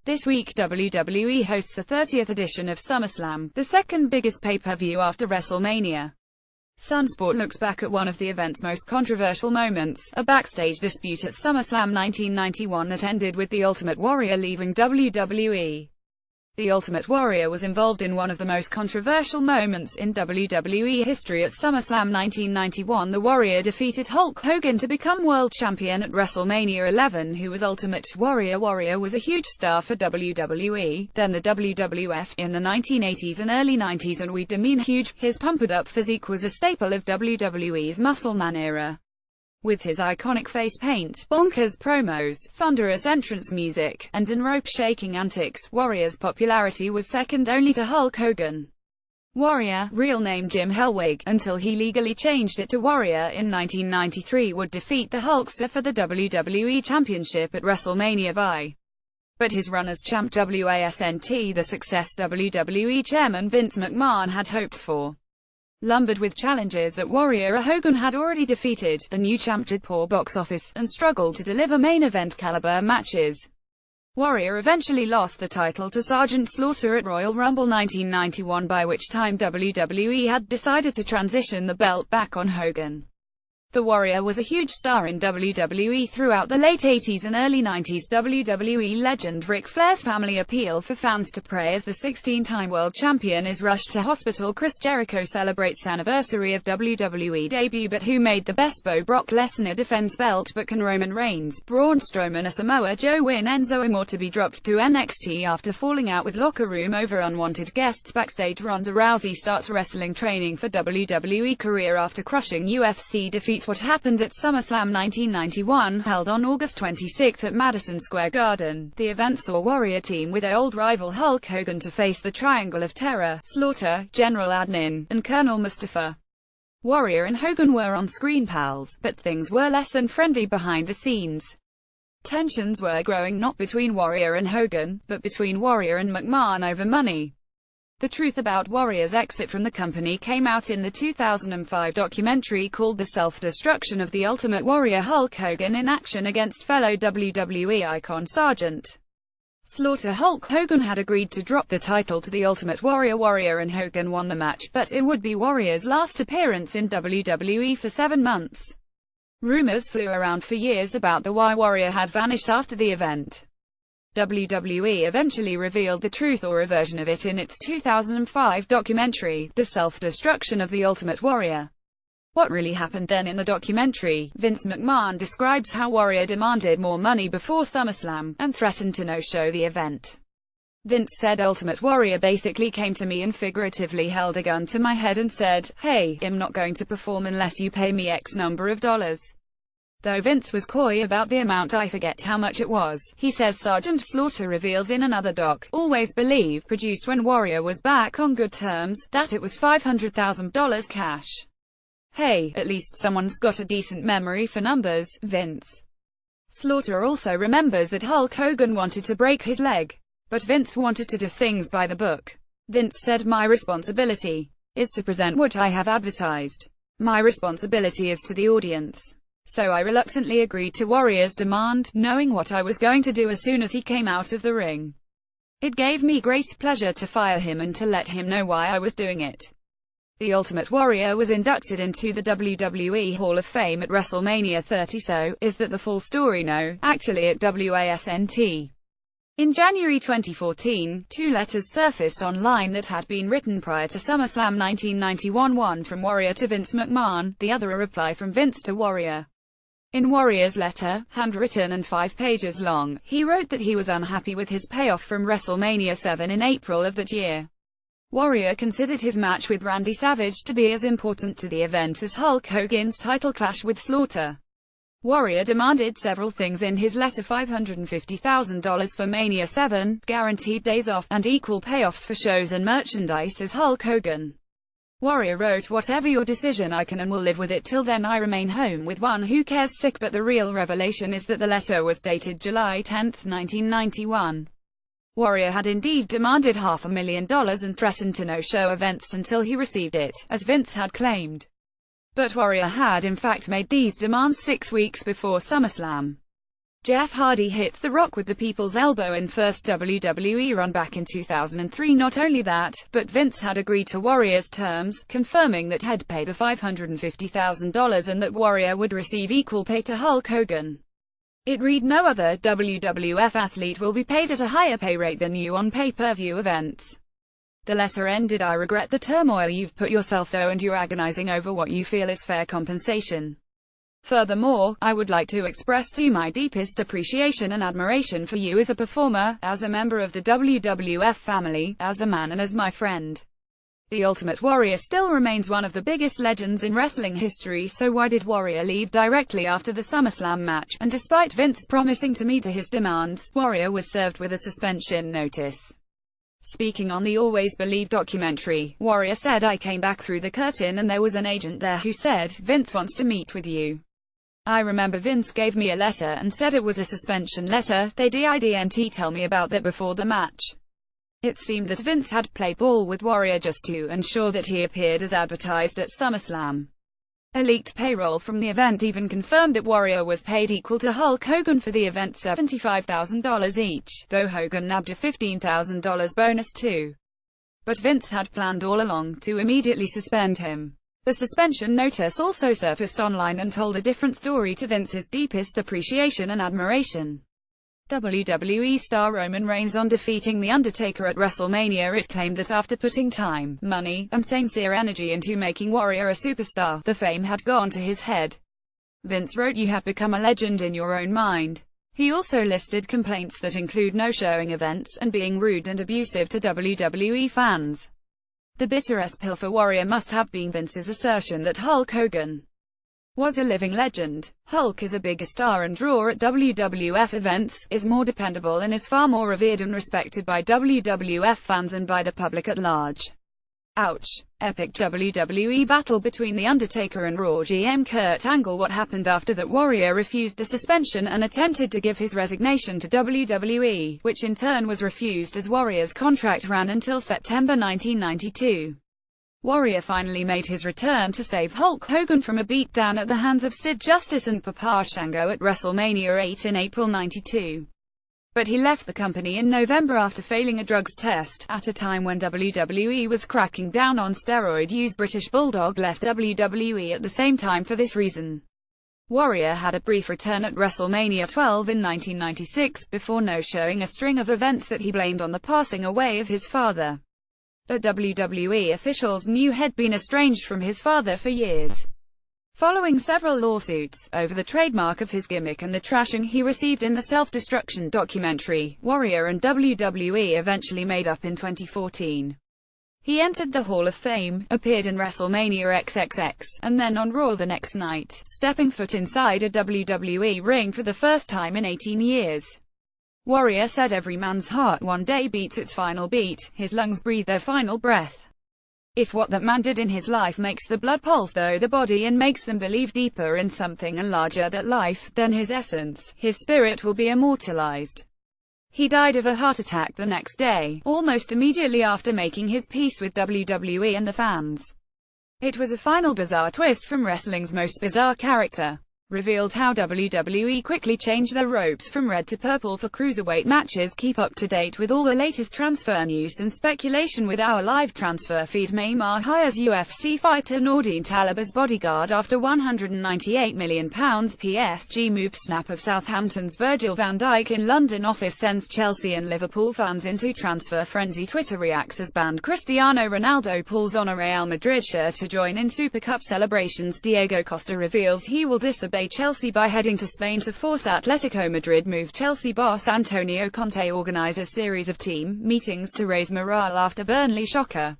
This week WWE hosts the 30th edition of SummerSlam, the second biggest pay-per-view after WrestleMania. Sunsport looks back at one of the event's most controversial moments, a backstage dispute at SummerSlam 1991 that ended with the Ultimate Warrior leaving WWE. The Ultimate Warrior was involved in one of the most controversial moments in WWE history at SummerSlam 1991. The Warrior defeated Hulk Hogan to become world champion at WrestleMania 11. Who was Ultimate Warrior? Warrior was a huge star for WWE, then the WWF, in the 1980s and early 90s, and we demean huge. His pumped-up physique was a staple of WWE's Muscleman era. With his iconic face paint, bonkers promos, thunderous entrance music, and rope-shaking antics, Warrior's popularity was second only to Hulk Hogan. Warrior, real name Jim Hellwig, until he legally changed it to Warrior in 1993, would defeat the Hulkster for the WWE Championship at WrestleMania V. But his run as champ wasn't the success WWE Chairman Vince McMahon had hoped for. Lumbered with challenges that Warrior Hogan had already defeated, the new champ did poor box office, and struggled to deliver main event caliber matches. Warrior eventually lost the title to Sergeant Slaughter at Royal Rumble 1991, by which time WWE had decided to transition the belt back on Hogan. The Warrior was a huge star in WWE throughout the late 80s and early 90s. WWE legend Ric Flair's family appeal for fans to pray as the 16-time world champion is rushed to hospital. Chris Jericho celebrates anniversary of WWE debut, but who made the best bow? Brock Lesnar defends belt, but can Roman Reigns, Braun Strowman, Samoa Joe win? Enzo Amore to be dropped to NXT after falling out with locker room over unwanted guests. Backstage, Ronda Rousey starts wrestling training for WWE career after crushing UFC defeat. What happened at SummerSlam 1991, held on August 26 at Madison Square Garden. The event saw Warrior team with old rival Hulk Hogan to face the Triangle of Terror, Slaughter, General Adnan, and Colonel Mustafa. Warrior and Hogan were on-screen pals, but things were less than friendly behind the scenes. Tensions were growing not between Warrior and Hogan, but between Warrior and McMahon over money. The truth about Warrior's exit from the company came out in the 2005 documentary called The Self-Destruction of the Ultimate Warrior. Hulk Hogan in action against fellow WWE icon Sergeant Slaughter. Hulk Hogan had agreed to drop the title to the Ultimate Warrior. Warrior and Hogan won the match, but it would be Warrior's last appearance in WWE for 7 months. Rumors flew around for years about why Warrior had vanished after the event. WWE eventually revealed the truth, or a version of it, in its 2005 documentary, The Self-Destruction of the Ultimate Warrior. What really happened then? In the documentary, Vince McMahon describes how Warrior demanded more money before SummerSlam, and threatened to no-show the event. Vince said Ultimate Warrior basically came to me and figuratively held a gun to my head and said, "Hey, I'm not going to perform unless you pay me X number of dollars." Though Vince was coy about the amount, I forget how much it was. He says Sergeant Slaughter reveals in another doc, Always Believe, produced when Warrior was back on good terms, that it was $500,000 cash. Hey, at least someone's got a decent memory for numbers, Vince. Slaughter also remembers that Hulk Hogan wanted to break his leg, but Vince wanted to do things by the book. Vince said, "My responsibility is to present what I have advertised. My responsibility is to the audience. So I reluctantly agreed to Warrior's demand, knowing what I was going to do as soon as he came out of the ring. It gave me great pleasure to fire him and to let him know why I was doing it." The Ultimate Warrior was inducted into the WWE Hall of Fame at WrestleMania 30. So, is that the full story? No, actually it wasn't. In January 2014, 2 letters surfaced online that had been written prior to SummerSlam 1991, one from Warrior to Vince McMahon, the other a reply from Vince to Warrior. In Warrior's letter, handwritten and 5 pages long, he wrote that he was unhappy with his payoff from WrestleMania 7 in April of that year. Warrior considered his match with Randy Savage to be as important to the event as Hulk Hogan's title clash with Slaughter. Warrior demanded several things in his letter: $550,000 for Mania 7, guaranteed days off, and equal payoffs for shows and merchandise as Hulk Hogan. Warrior wrote, "Whatever your decision, I can and will live with it. Till then I remain home with one who cares sick." But the real revelation is that the letter was dated July 10, 1991. Warrior had indeed demanded $500,000 and threatened to no-show events until he received it, as Vince had claimed. But Warrior had in fact made these demands 6 weeks before SummerSlam. Jeff Hardy hits The Rock with the People's Elbow in first WWE run back in 2003. Not only that, but Vince had agreed to Warrior's terms, confirming that he'd pay the $550,000 and that Warrior would receive equal pay to Hulk Hogan. It read, "No other WWF athlete will be paid at a higher pay rate than you on pay-per-view events." The letter ended, "I regret the turmoil you've put yourself through and you're agonizing over what you feel is fair compensation. Furthermore, I would like to express to you my deepest appreciation and admiration for you as a performer, as a member of the WWF family, as a man and as my friend. The Ultimate Warrior still remains one of the biggest legends in wrestling history, so why did Warrior leave directly after the SummerSlam match?" And despite Vince promising to meet to his demands, Warrior was served with a suspension notice. Speaking on the Always Believe documentary, Warrior said, "I came back through the curtain and there was an agent there who said, 'Vince wants to meet with you.' I remember Vince gave me a letter and said it was a suspension letter. They didn't tell me about that before the match. It seemed that Vince had played ball with Warrior just to ensure that he appeared as advertised at SummerSlam." A leaked payroll from the event even confirmed that Warrior was paid equal to Hulk Hogan for the event, $75,000 each, though Hogan nabbed a $15,000 bonus too. But Vince had planned all along to immediately suspend him. The suspension notice also surfaced online and told a different story to Vince's deepest appreciation and admiration. WWE star Roman Reigns on defeating The Undertaker at WrestleMania. It claimed that after putting time, money, and sincere energy into making Warrior a superstar, the fame had gone to his head. Vince wrote, "You have become a legend in your own mind." He also listed complaints that include no-showing events, and being rude and abusive to WWE fans. The bitterest pill for Warrior must have been Vince's assertion that Hulk Hogan was a living legend. Hulk is a bigger star and draw at WWF events, is more dependable and is far more revered and respected by WWF fans and by the public at large. Ouch. Epic WWE battle between The Undertaker and Raw GM Kurt Angle. What happened after that? Warrior refused the suspension and attempted to give his resignation to WWE, which in turn was refused as Warrior's contract ran until September 1992. Warrior finally made his return to save Hulk Hogan from a beatdown at the hands of Sid Justice and Papa Shango at WrestleMania 8 in April '92. But he left the company in November after failing a drugs test, at a time when WWE was cracking down on steroid use. British Bulldog left WWE at the same time for this reason. Warrior had a brief return at WrestleMania 12 in 1996, before no-showing a string of events that he blamed on the passing away of his father. But WWE officials knew he'd been estranged from his father for years. Following several lawsuits over the trademark of his gimmick and the trashing he received in the self-destruction documentary, Warrior and WWE eventually made up in 2014. He entered the Hall of Fame, appeared in WrestleMania XXX, and then on Raw the next night, stepping foot inside a WWE ring for the first time in 18 years. Warrior said, "Every man's heart one day beats its final beat, his lungs breathe their final breath. If what that man did in his life makes the blood pulse through the body and makes them believe deeper in something and larger than life, then his essence, his spirit will be immortalized." He died of a heart attack the next day, almost immediately after making his peace with WWE and the fans. It was a final bizarre twist from wrestling's most bizarre character. Revealed how WWE quickly changed their ropes from red to purple for cruiserweight matches. Keep up to date with all the latest transfer news and speculation with our live transfer feed. Neymar hires UFC fighter Nordine Taleb as bodyguard after £198 million PSG move. Snap of Southampton's Virgil van Dijk in London office sends Chelsea and Liverpool fans into transfer frenzy. Twitter reacts as banned Cristiano Ronaldo pulls on a Real Madrid shirt to join in Super Cup celebrations. Diego Costa reveals he will disobey Chelsea by heading to Spain to force Atletico Madrid move. Chelsea boss Antonio Conte organizes series of team meetings to raise morale after Burnley shocker.